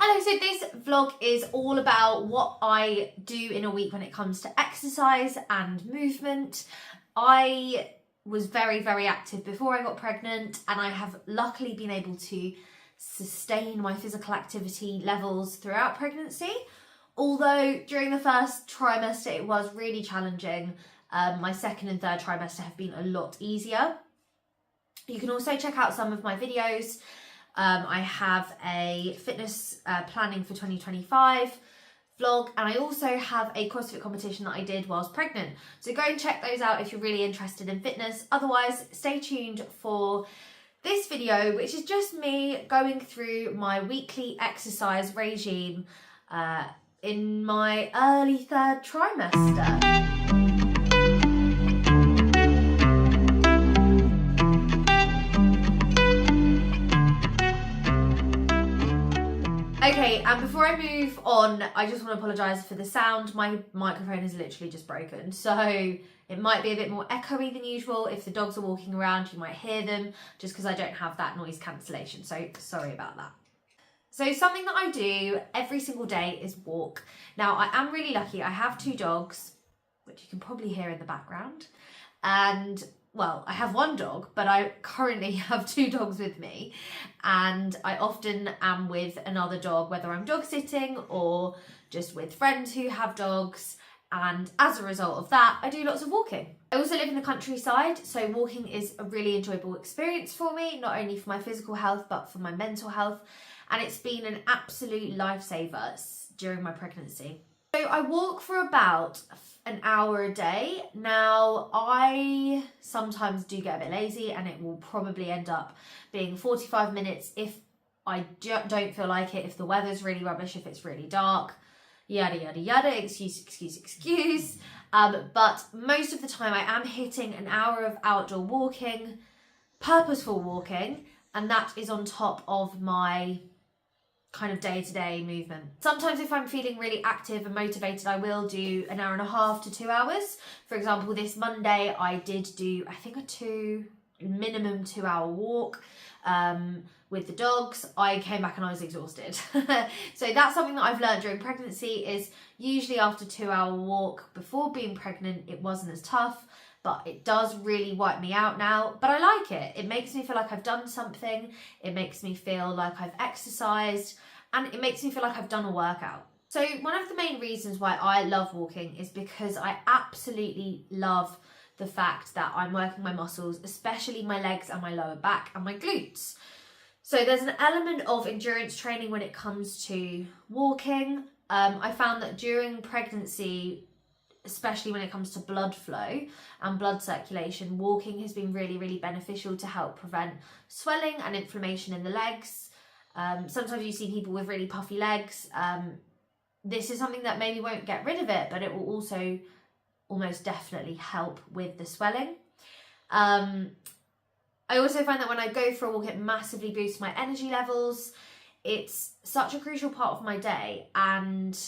Hello, so this vlog is all about what I do in a week when it comes to exercise and movement. I was very, very active before I got pregnant, and I have luckily been able to sustain my physical activity levels throughout pregnancy. Although during the first trimester it was really challenging, my second and third trimester have been a lot easier. You can also check out some of my videos. I have a fitness planning for 2025 vlog, and I also have a CrossFit competition that I did whilst pregnant. So go and check those out if you're really interested in fitness. Otherwise, stay tuned for this video, which is just me going through my weekly exercise regime in my early third trimester. Okay, and before I move on, I just want to apologise for the sound. My microphone is literally just broken, so it might be a bit more echoey than usual. If the dogs are walking around, you might hear them, just because I don't have that noise cancellation, so sorry about that. So something that I do every single day is walk. Now, I am really lucky. I have two dogs, which you can probably hear in the background, and well, I have one dog, but I currently have two dogs with me, and I often am with another dog, whether I'm dog sitting or just with friends who have dogs, and as a result of that, I do lots of walking. I also live in the countryside, so walking is a really enjoyable experience for me, not only for my physical health, but for my mental health, and it's been an absolute lifesaver during my pregnancy. So I walk for about an hour a day. Now, I sometimes do get a bit lazy, and it will probably end up being 45 minutes if I don't feel like it, if the weather's really rubbish, if it's really dark, yada, yada, yada, excuse. But most of the time I am hitting an hour of outdoor walking, purposeful walking, and that is on top of my kind of day-to-day movement. Sometimes if I'm feeling really active and motivated, I will do an hour and a half to 2 hours. For example, this Monday I did do, I think, minimum 2 hour walk with the dogs. I came back and I was exhausted. So that's something that I've learned during pregnancy, is usually after 2 hour walk. Before being pregnant, it wasn't as tough, but it does really wipe me out now. But I like it. It makes me feel like I've done something. It makes me feel like I've exercised, and it makes me feel like I've done a workout. So one of the main reasons why I love walking is because I absolutely love the fact that I'm working my muscles, especially my legs and my lower back and my glutes. So there's an element of endurance training when it comes to walking. I found that during pregnancy, especially when it comes to blood flow and blood circulation, walking has been really, really beneficial to help prevent swelling and inflammation in the legs. Sometimes you see people with really puffy legs. This is something that maybe won't get rid of it, but it will also almost definitely help with the swelling. I also find that when I go for a walk, it massively boosts my energy levels. It's such a crucial part of my day, and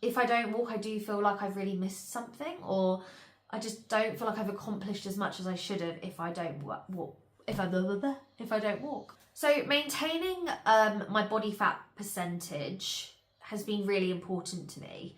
if I don't walk, I do feel like I've really missed something, or I just don't feel like I've accomplished as much as I should have if I don't walk. If I don't walk. So maintaining my body fat percentage has been really important to me.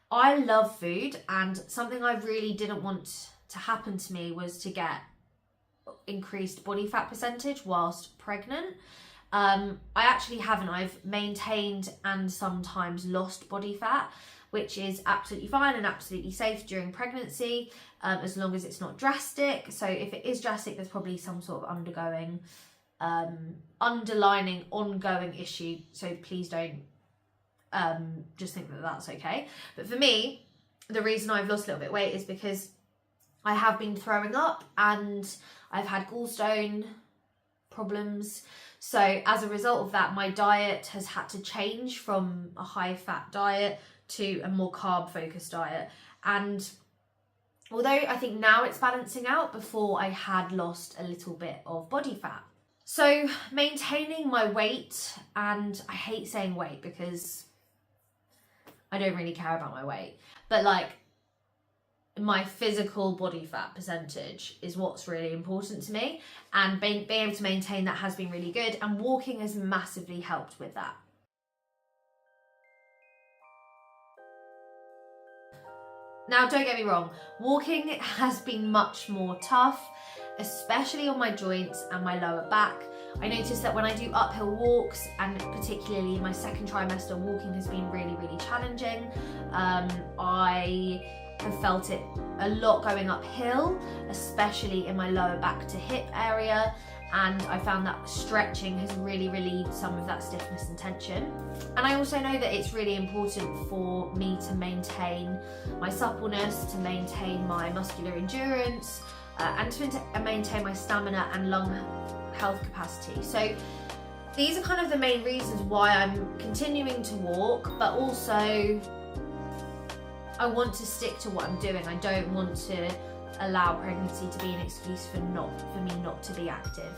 I love food, and something I really didn't want to happen to me was to get increased body fat percentage whilst pregnant. I actually haven't. I've maintained and sometimes lost body fat, which is absolutely fine and absolutely safe during pregnancy, as long as it's not drastic. So if it is drastic, there's probably some sort of underlining ongoing issue. So please don't just think that that's okay. But for me, the reason I've lost a little bit of weight is because I have been throwing up and I've had gallstone problems. So as a result of that, my diet has had to change from a high fat diet to a more carb focused diet. And although I think now it's balancing out, before I had lost a little bit of body fat. So maintaining my weight, and I hate saying weight because I don't really care about my weight, but like my physical body fat percentage is what's really important to me, and being able to maintain that has been really good, and walking has massively helped with that. Now, don't get me wrong, walking has been much more tough, especially on my joints and my lower back. I noticed that when I do uphill walks, and particularly in my second trimester, walking has been really, really challenging. I have felt it a lot going uphill, especially in my lower back to hip area. And I found that stretching has really relieved some of that stiffness and tension. And I also know that it's really important for me to maintain my suppleness, to maintain my muscular endurance, and to maintain my stamina and lung health capacity. So these are kind of the main reasons why I'm continuing to walk, but also I want to stick to what I'm doing. I don't want to allow pregnancy to be an excuse for me not to be active.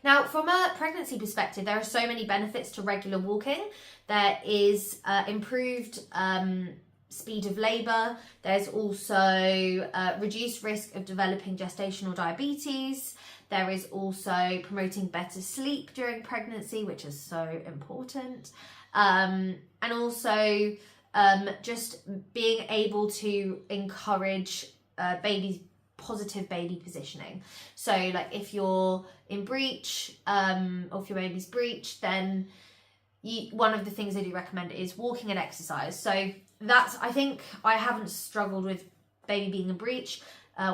Now, from a pregnancy perspective, there are so many benefits to regular walking. There is improved speed of labour. There's also reduced risk of developing gestational diabetes. There is also promoting better sleep during pregnancy, which is so important. And also just being able to encourage positive baby positioning. So like if you're in breech, or if your baby's breech, then one of the things I do recommend is walking and exercise. So I think I haven't struggled with baby being in breech.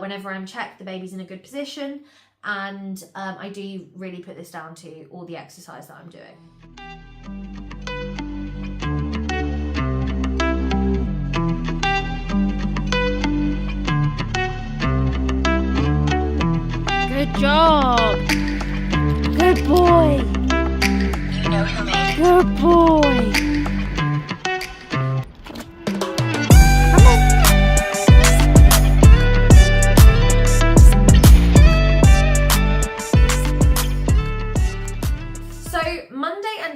Whenever I'm checked, the baby's in a good position. And I do really put this down to all the exercise that I'm doing. Good job. Good boy. You know who made Good boy.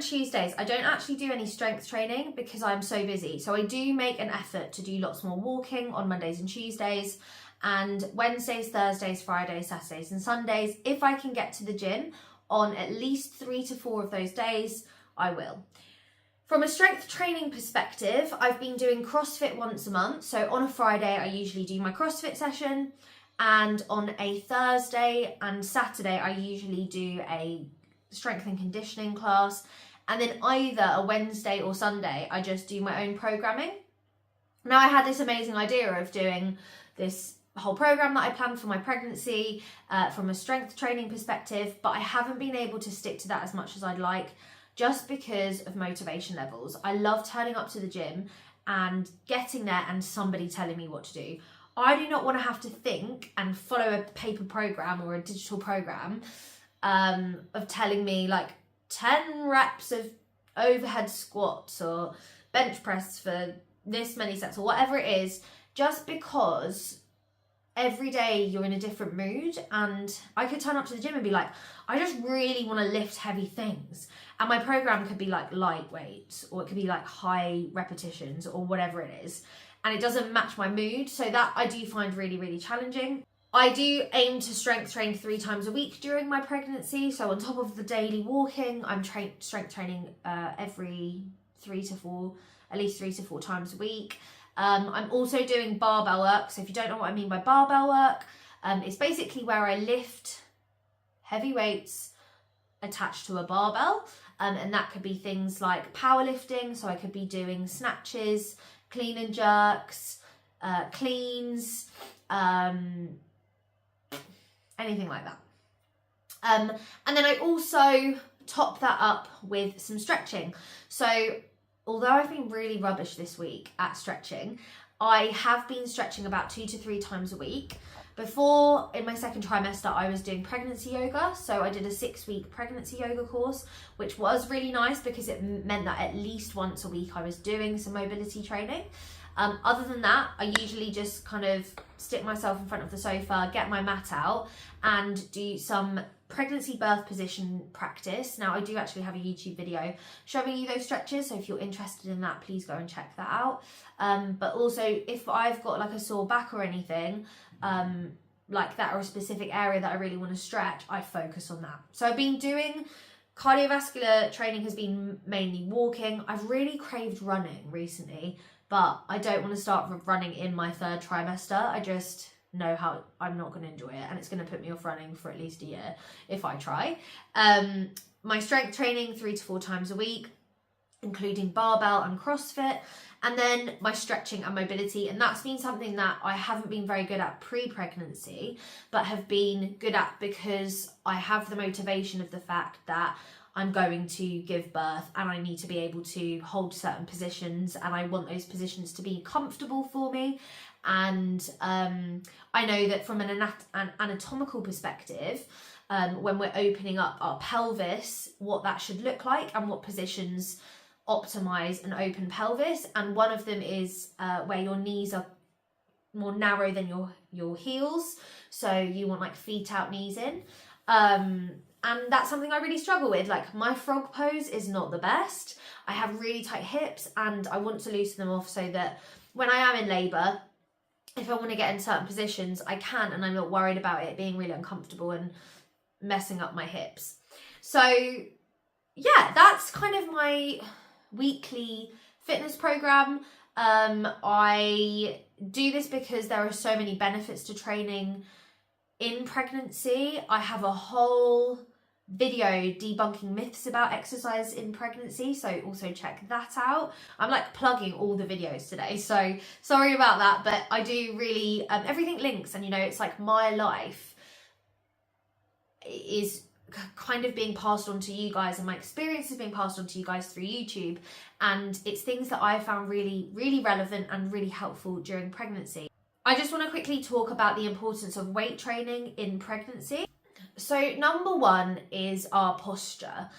Tuesdays, I don't actually do any strength training because I'm so busy. So I do make an effort to do lots more walking on Mondays and Tuesdays, and Wednesdays, Thursdays, Fridays, Saturdays and Sundays. If I can get to the gym on at least 3 to 4 of those days, I will. From a strength training perspective, I've been doing CrossFit once a month. So on a Friday, I usually do my CrossFit session, and on a Thursday and Saturday, I usually do a strength and conditioning class. And then either a Wednesday or Sunday, I just do my own programming. Now, I had this amazing idea of doing this whole program that I planned for my pregnancy from a strength training perspective, but I haven't been able to stick to that as much as I'd like, just because of motivation levels. I love turning up to the gym and getting there and somebody telling me what to do. I do not want to have to think and follow a paper program or a digital program of telling me like 10 reps of overhead squats or bench press for this many sets or whatever it is, just because every day you're in a different mood. And I could turn up to the gym and be like, I just really want to lift heavy things, and my program could be like lightweight, or it could be like high repetitions or whatever it is, and it doesn't match my mood. So that I do find really, really challenging. I do aim to strength train 3 times a week during my pregnancy. So on top of the daily walking, I'm strength training every 3 to 4, at least 3 to 4 times a week. I'm also doing barbell work. So if you don't know what I mean by barbell work, it's basically where I lift heavy weights attached to a barbell. And that could be things like powerlifting. So I could be doing snatches, clean and jerks, cleans, anything like that. And then I also top that up with some stretching. So although I've been really rubbish this week at stretching, I have been stretching about 2 to 3 times a week. Before, in my second trimester, I was doing pregnancy yoga. So I did a 6-week pregnancy yoga course, which was really nice because it meant that at least once a week I was doing some mobility training. Other than that, I usually just kind of stick myself in front of the sofa, get my mat out, and do some pregnancy birth position practice. Now, I do actually have a YouTube video showing you those stretches, so if you're interested in that, please go and check that out. But also, if I've got like a sore back or anything, like that, or a specific area that I really want to stretch, I focus on that. So I've been doing cardiovascular training, has been mainly walking. I've really craved running recently, but I don't want to start running in my 3rd trimester. I just know how I'm not going to enjoy it, and it's going to put me off running for at least a year if I try. My strength training 3 to 4 times a week, including barbell and CrossFit, and then my stretching and mobility. And that's been something that I haven't been very good at pre-pregnancy, but have been good at because I have the motivation of the fact that I'm going to give birth and I need to be able to hold certain positions, and I want those positions to be comfortable for me. And I know that from an anatomical perspective, when we're opening up our pelvis, what that should look like and what positions optimize an open pelvis. And one of them is where your knees are more narrow than your heels, so you want like feet out, knees in. And that's something I really struggle with. Like, my frog pose is not the best. I have really tight hips and I want to loosen them off so that when I am in labour, if I want to get in certain positions, I can, and I'm not worried about it being really uncomfortable and messing up my hips. So yeah, that's kind of my weekly fitness program. I do this because there are so many benefits to training in pregnancy. I have a whole video debunking myths about exercise in pregnancy, so also check that out. I'm like plugging all the videos today, so sorry about that, but I do really, everything links, and you know, it's like my life is kind of being passed on to you guys, and my experience is being passed on to you guys through YouTube, and it's things that I found really, really relevant and really helpful during pregnancy. I just want to quickly talk about the importance of weight training in pregnancy. So number 1 is our posture.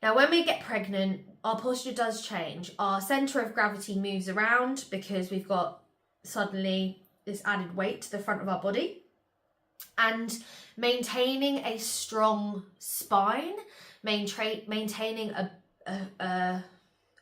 Now, when we get pregnant, our posture does change. Our centre of gravity moves around because we've got suddenly this added weight to the front of our body. And maintaining a strong spine, maintaining a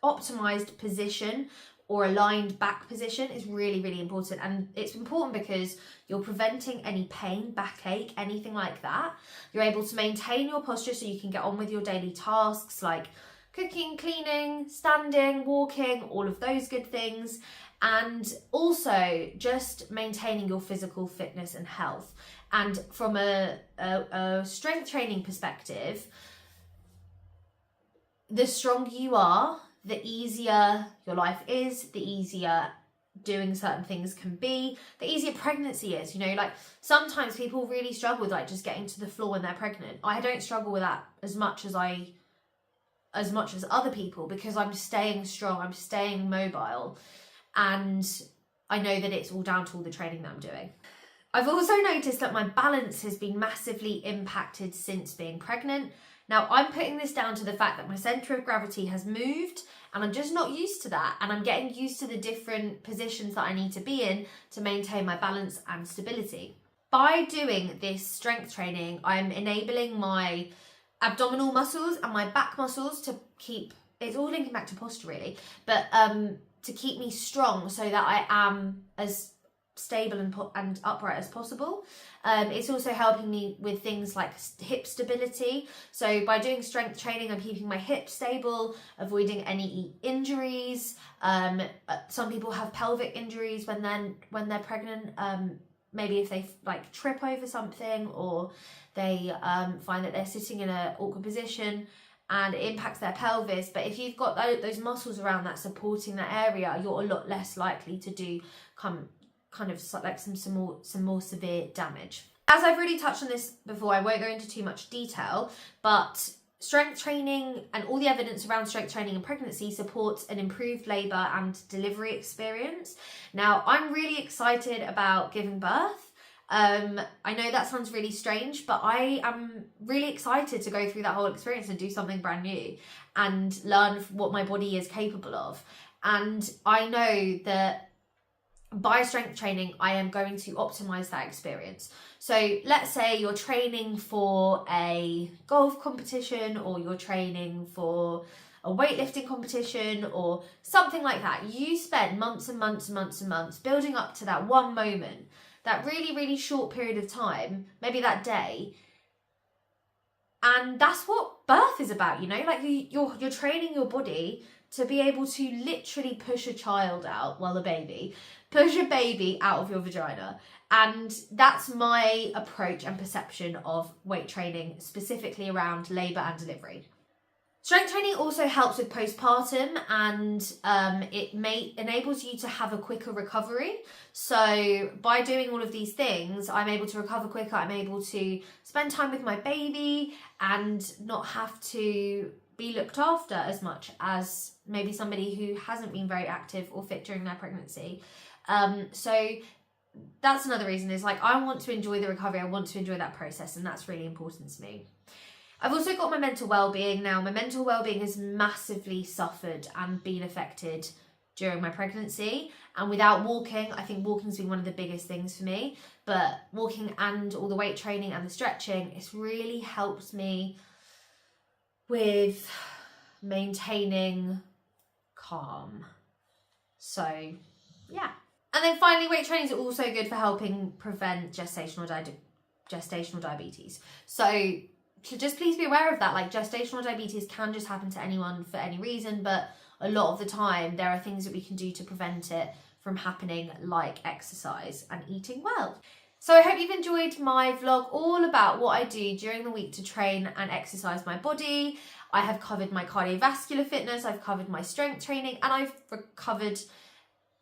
optimised position or aligned back position is really, really important. And it's important because you're preventing any pain, backache, anything like that. You're able to maintain your posture so you can get on with your daily tasks like cooking, cleaning, standing, walking, all of those good things. And also just maintaining your physical fitness and health. And from a strength training perspective, the stronger you are, the easier your life is, the easier doing certain things can be, the easier pregnancy is. You know, like sometimes people really struggle with like just getting to the floor when they're pregnant. I don't struggle with that as much as other people, because I'm staying strong, I'm staying mobile, and I know that it's all down to all the training that I'm doing. I've also noticed that my balance has been massively impacted since being pregnant. Now, I'm putting this down to the fact that my centre of gravity has moved, and I'm just not used to that, and I'm getting used to the different positions that I need to be in to maintain my balance and stability. By doing this strength training, I'm enabling my abdominal muscles and my back muscles to keep, it's all linking back to posture really, but to keep me strong so that I am as stable and upright as possible. It's also helping me with things like hip stability. So by doing strength training, I'm keeping my hips stable, avoiding any injuries. Some people have pelvic injuries when they're pregnant. Maybe if they like trip over something, or they find that they're sitting in an awkward position and it impacts their pelvis. But if you've got those muscles around that supporting that area, you're a lot less likely to do kind of like some more severe damage. As I've really touched on this before, I won't go into too much detail, but strength training and all the evidence around strength training in pregnancy supports an improved labour and delivery experience. Now, I'm really excited about giving birth. I know that sounds really strange, but I am really excited to go through that whole experience and do something brand new and learn what my body is capable of. And I know that by strength training, I am going to optimize that experience. So let's say you're training for a golf competition, or you're training for a weightlifting competition or something like that. You spend months and months and months and months building up to that one moment. that really, really short period of time, maybe that day. And that's what birth is about, you know, like you're training your body to be able to literally push a child out, push a baby out of your vagina. And that's my approach and perception of weight training, specifically around labour and delivery. Strength training also helps with postpartum, and it enables you to have a quicker recovery. So by doing all of these things, I'm able to recover quicker. I'm able to spend time with my baby and not have to be looked after as much as maybe somebody who hasn't been very active or fit during their pregnancy. So that's another reason, is like I want to enjoy the recovery. I want to enjoy that process, and that's really important to me. I've also got my mental well-being now. My mental well-being has massively suffered and been affected during my pregnancy. And without walking, I think walking's been one of the biggest things for me. But walking and all the weight training and the stretching, it's really helped me with maintaining calm. So, yeah. And then finally, weight training is also good for helping prevent gestational diabetes. So just please be aware of that. Like, gestational diabetes can just happen to anyone for any reason, but a lot of the time there are things that we can do to prevent it from happening, like exercise and eating well. So I hope you've enjoyed my vlog all about what I do during the week to train and exercise my body. I have covered my cardiovascular fitness, I've covered my strength training, and I've covered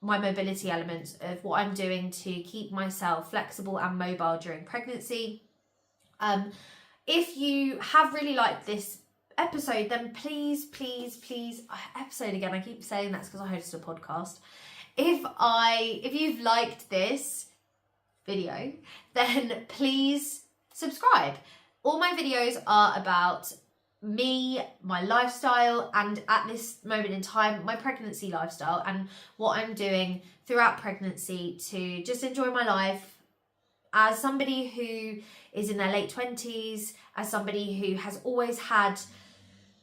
my mobility elements of what I'm doing to keep myself flexible and mobile during pregnancy. If you have really liked this episode, then please, episode again, I keep saying that's because I hosted a podcast. If you've liked this video, then please subscribe. All my videos are about me, my lifestyle, and at this moment in time, my pregnancy lifestyle and what I'm doing throughout pregnancy to just enjoy my life as somebody who is in their late 20s, as somebody who has always had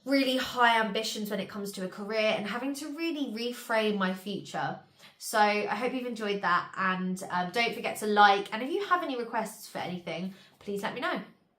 really high ambitions when it comes to a career and having to really reframe my future. So I hope you've enjoyed that, and don't forget to like, and if you have any requests for anything, please let me know.